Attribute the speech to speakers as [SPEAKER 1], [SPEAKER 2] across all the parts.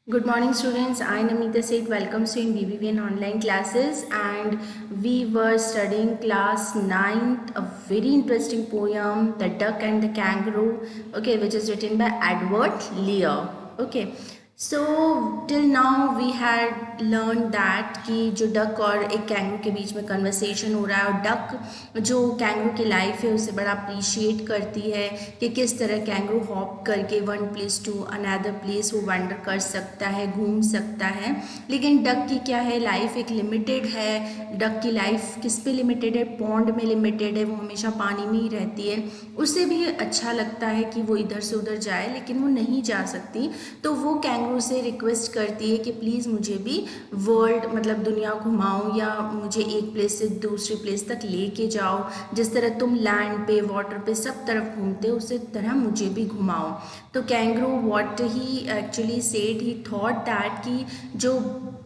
[SPEAKER 1] Good morning, students. I, Namita Seth, welcomes you in BBVN online classes, and we were studying class 9th, a very interesting poem, The Duck and the Kangaroo, okay, which is written by Edward Lear. Okay, so till now we had learned that कि जो duck और एक kangaroo के बीच में conversation हो रहा है, और डक जो कैंगरू की लाइफ है उसे बड़ा अप्रिशिएट करती है कि किस तरह कैंगरू हॉप करके one place to another place वो वंडर कर सकता है, घूम सकता है। लेकिन डक की क्या है, लाइफ एक लिमिटेड है। डक की लाइफ किस पे लिमिटेड है? पॉन्ड में लिमिटेड है। वो हमेशा पानी में ही रहती है। उसे भी अच्छा लगता है कि वो इधर से उधर जाए, लेकिन वो नहीं जा सकती। तो वो कैंगरू से रिक्वेस्ट करती है कि प्लीज़ मुझे भी वर्ल्ड मतलब दुनिया घुमाओ, या मुझे एक प्लेस से दूसरी प्लेस तक लेके जाओ। जिस तरह तुम लैंड पे, वाटर पे, सब तरफ घूमते हो, उसी तरह मुझे भी घुमाओ। तो kangaroo what he actually said, he thought that कि जो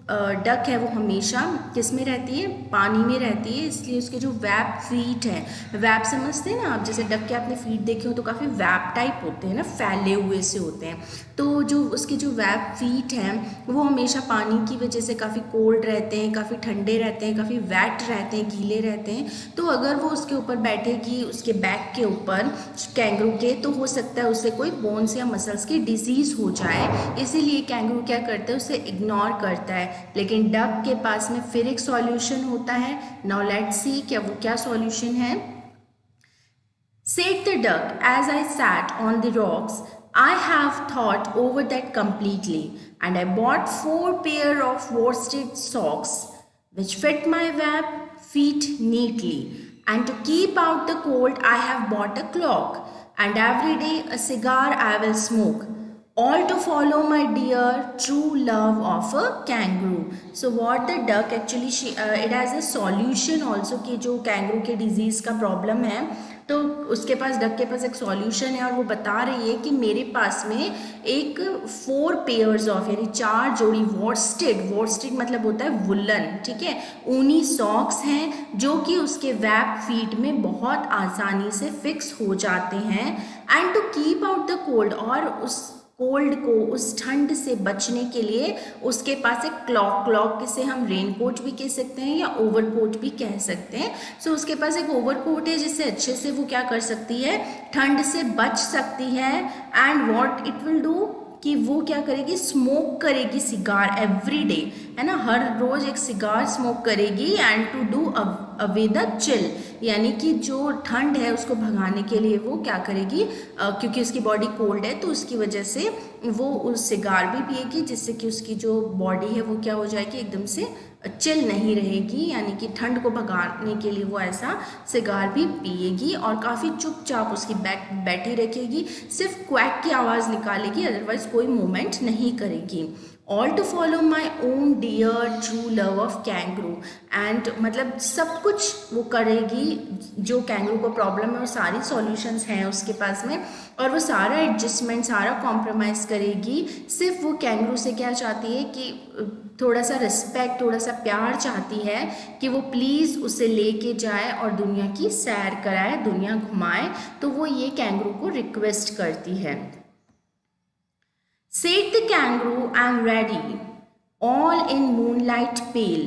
[SPEAKER 1] डक है वो हमेशा किस में रहती है? पानी में रहती है। इसलिए उसके जो वेब फीट हैं, वेब समझते हैं ना आप? जैसे डक के आपने फीट देखे हो तो काफ़ी वेब टाइप होते हैं ना, फैले हुए से होते हैं। तो जो उसके जो वेब फीट हैं वो हमेशा पानी की वजह से काफ़ी कोल्ड रहते हैं, काफ़ी ठंडे रहते हैं, काफ़ी वेट रहते हैं, गीले रहते हैं। तो अगर वो उसके ऊपर बैठेगी, उसके बैक के ऊपर कैंगरू के, तो हो सकता है उससे कोई बोन्स या मसल्स की डिजीज़ हो जाए। इसीलिए कैंगरू क्या करता है, उसे इग्नोर करता है। लेकिन डक के पास में फिर एक सॉल्यूशन होता है। नाउ लेट्स सी क्या वो क्या सॉल्यूशन है। Said the duck, as I sat on the rocks, I have thought over that completely, and I bought 4 pair of worsted socks, which fit my web feet neatly. And to keep out the cold, I have bought a clock, and every day a cigar I will smoke, all to follow my dear true love of a kangaroo. So what the duck actually it has a solution also कि जो kangaroo के disease का problem है, तो उसके पास, duck के पास एक solution है। और वो बता रही है कि मेरे पास में एक 4 पेयर्स ऑफ, यानी 4 जोड़ी वॉर्स्टेड मतलब होता है वुलन, ठीक है, ऊनी सॉक्स हैं जो कि उसके वेब फीट में बहुत आसानी से फिक्स हो जाते हैं। And to keep out the cold, और उस कोल्ड को, उस ठंड से बचने के लिए उसके पास एक क्लॉक से हम रेनकोट भी कह सकते हैं या ओवरकोट भी कह सकते हैं। सो उसके पास एक ओवरकोट है जिससे अच्छे से वो क्या कर सकती है, ठंड से बच सकती है। And what it will do कि वो क्या करेगी, स्मोक करेगी सिगार एवरी डे, है ना, हर रोज एक सिगार स्मोक करेगी। And to do away the chill, यानी कि जो ठंड है उसको भगाने के लिए वो क्या करेगी, क्योंकि उसकी बॉडी कोल्ड है तो उसकी वजह से वो उस सिगार भी पिएगी, जिससे कि उसकी जो बॉडी है वो क्या हो जाएगी, एकदम से चिल नहीं रहेगी, यानी कि ठंड को भगाने के लिए वो ऐसा सिगार भी पिएगी। और काफ़ी चुपचाप उसकी बैठी रखेगी, सिर्फ क्वैक की आवाज़ निकालेगी, अदरवाइज कोई मूवमेंट नहीं करेगी। All to follow my own dear true love of kangaroo, and मतलब सब कुछ वो करेगी, जो कैंगरू को प्रॉब्लम है वो सारी सॉल्यूशंस हैं उसके पास में, और वो सारा एडजस्टमेंट, सारा कॉम्प्रोमाइज़ करेगी। सिर्फ वो कैंगरू से क्या चाहती है कि थोड़ा सा रिस्पेक्ट, थोड़ा सा प्यार चाहती है कि वो प्लीज़ उसे लेके जाए और दुनिया की सैर कराए, दुनिया घुमाए। तो वो ये कैंगरू को रिक्वेस्ट करती है। Said the kangaroo, I'm ready, all in moonlight pale,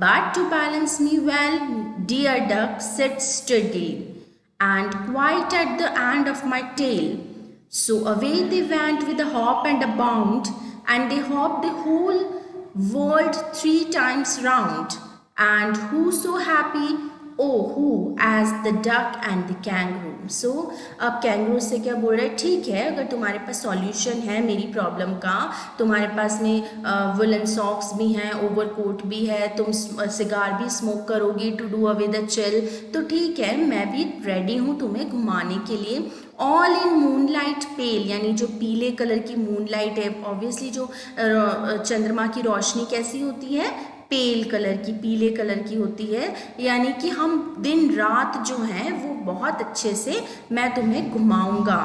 [SPEAKER 1] but to balance me well, dear duck, sit steadily, and quite at the end of my tail. So away they went with a hop and a bound, and they hopped the whole world 3 times round. And who so happy, oh who, as the duck and the kangaroo. सो अब kangaroo से क्या बोल रहे हैं, ठीक है, अगर तुम्हारे पास सॉल्यूशन है मेरी प्रॉब्लम का, तुम्हारे पास में वुलन सॉक्स भी हैं, ओवरकोट भी है, तुम सिगार भी स्मोक करोगी to do away the chill, तो ठीक है, मैं भी रेडी हूँ तुम्हें घुमाने के लिए। ऑल इन मूनलाइट पेल, यानी जो पीले कलर की मूनलाइट है, ऑब्वियसली जो चंद्रमा की रोशनी कैसी होती है, पेल कलर की, पीले कलर की होती है, यानी कि हम दिन रात जो हैं वो बहुत अच्छे से मैं तुम्हें घुमाऊंगा।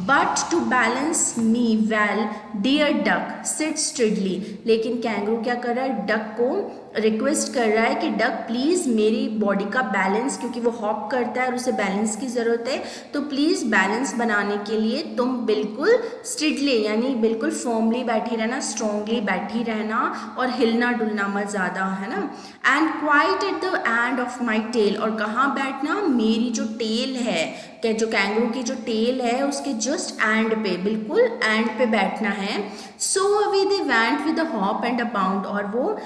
[SPEAKER 1] But to balance me well dear duck sit steadily, लेकिन कैंगरू क्या कर रहा है, डक को रिक्वेस्ट कर रहा है कि डक प्लीज़ मेरी बॉडी का बैलेंस, क्योंकि वो हॉप करता है और उसे बैलेंस की ज़रूरत है, तो प्लीज़ बैलेंस बनाने के लिए तुम बिल्कुल स्टिडली यानी बिल्कुल फर्मली बैठी रहना, स्ट्रांगली बैठी रहना और हिलना डुलना मत ज़्यादा, है ना। And quite at the end of my tail, और कहाँ बैठना, मेरी जो टेल है, कि जो कैंगरू की जो टेल है उसके जस्ट एंड पे, बिल्कुल एंड पे बैठना है। So away they went with a hop and a bound, और वो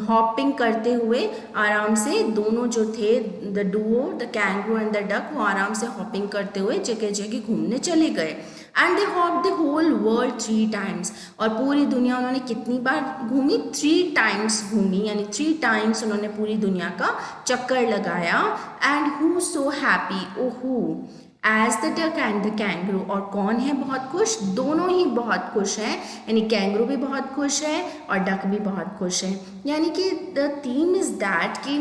[SPEAKER 1] हॉपिंग करते हुए आराम से दोनों जो थे, the Duo, the kangaroo and the duck, वो आराम से हॉपिंग करते हुए जगह जगह घूमने चले गए। And they hop the whole world 3 times, और पूरी दुनिया उन्होंने कितनी बार घूमी, 3 टाइम्स घूमी, यानी 3 टाइम्स उन्होंने पूरी दुनिया का चक्कर लगाया। एंड हु सो हैप्पी, ओहू, as the duck and the kangaroo, और कौन है बहुत खुश, दोनों ही बहुत खुश हैं, यानी कैंगरू भी बहुत खुश है और डक भी बहुत खुश है। यानी कि द थीम इज दैट कि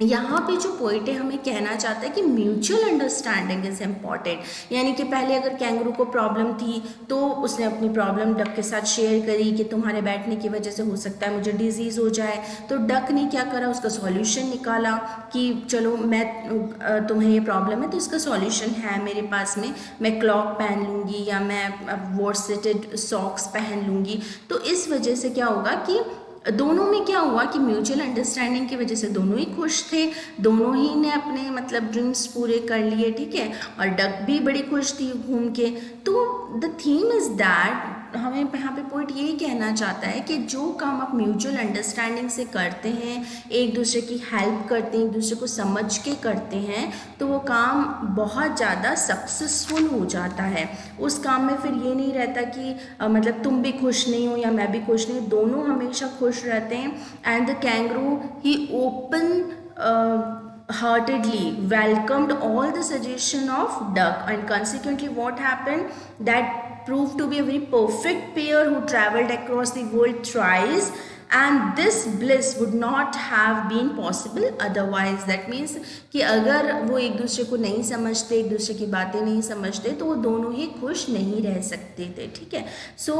[SPEAKER 1] यहाँ पे जो पोइट है हमें कहना चाहता है कि म्यूचुअल अंडरस्टैंडिंग इज इम्पॉर्टेंट, यानी कि पहले अगर कैंगरू को प्रॉब्लम थी तो उसने अपनी प्रॉब्लम डक के साथ शेयर करी कि तुम्हारे बैठने की वजह से हो सकता है मुझे डिजीज़ हो जाए, तो डक ने क्या करा, उसका सॉल्यूशन निकाला कि चलो मैं तुम्हें ये प्रॉब्लम है तो इसका सॉल्यूशन है मेरे पास में, मैं क्लॉक पहन लूँगी या मैं वॉर्सेटेड सॉक्स पहन लूँगी। तो इस वजह से क्या होगा कि दोनों में क्या हुआ कि म्यूचुअल अंडरस्टैंडिंग की वजह से दोनों ही खुश थे, दोनों ही ने अपने मतलब ड्रीम्स पूरे कर लिए, ठीक है, और डक भी बड़ी खुश थी घूम के। तो द थीम इज दैट, हमें यहाँ पे पॉइंट यही कहना चाहता है कि जो काम आप म्यूचुअल अंडरस्टैंडिंग से करते हैं, एक दूसरे की हेल्प करते हैं, एक दूसरे को समझ के करते हैं, तो वो काम बहुत ज़्यादा सक्सेसफुल हो जाता है। उस काम में फिर ये नहीं रहता कि मतलब तुम भी खुश नहीं हो या मैं भी खुश नहीं, दोनों हमेशा खुश रहते हैं। And the kangaroo he open heartedly welcomed all the suggestion of duck, and consequently what happened, that proved to be a very perfect pair who traveled across the world thrice, and this bliss would not have been possible otherwise. That means कि अगर वो एक दूसरे को नहीं समझते, एक दूसरे की बातें नहीं समझते, तो वो दोनों ही खुश नहीं रह सकते थे, ठीक है। सो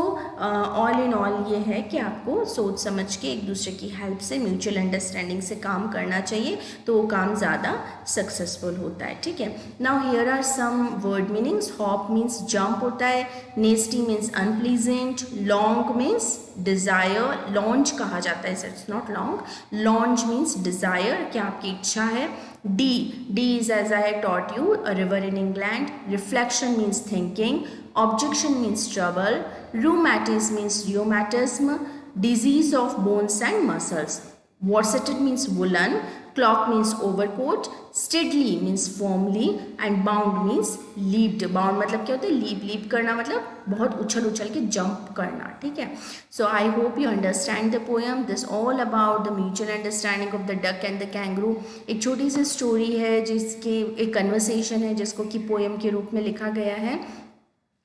[SPEAKER 1] ऑल इन ऑल ये है कि आपको सोच समझ के एक दूसरे की हेल्प से, म्यूचुअल अंडरस्टैंडिंग से काम करना चाहिए, तो वो काम ज़्यादा सक्सेसफुल होता है, ठीक है। Now here are some word meanings. Hop means jump होता है, nasty means unpleasant, long means desire, launch कहा जाता है, it's not long, launch means desire, क्या आपकी इच्छा है। Dee is as I taught you, a river in England. Reflection means thinking, objection means trouble, rheumatics means rheumatism, disease of bones and muscles. Worseted means woolen, clock means overcoat, steadily means firmly, and bound means leaped. Bound मतलब क्या होता है, leap करना, मतलब बहुत उछल के jump करना, ठीक है। So I hope you understand the poem. This all about the mutual understanding of the duck and the kangaroo. एक छोटी सी स्टोरी है जिसकी एक कन्वर्सेशन है जिसको कि पोएम के रूप में लिखा गया है,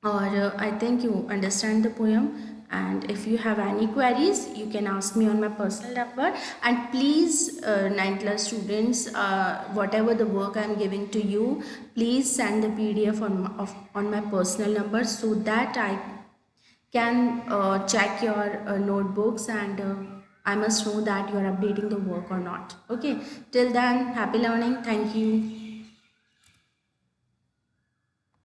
[SPEAKER 1] और I think you understand the poem. And if you have any queries, you can ask me on my personal number. And please, 9th class students, whatever the work I am giving to you, please send the PDF on my personal number, so that I can check your notebooks, and I must know that you are updating the work or not. Okay, till then, happy learning. Thank you.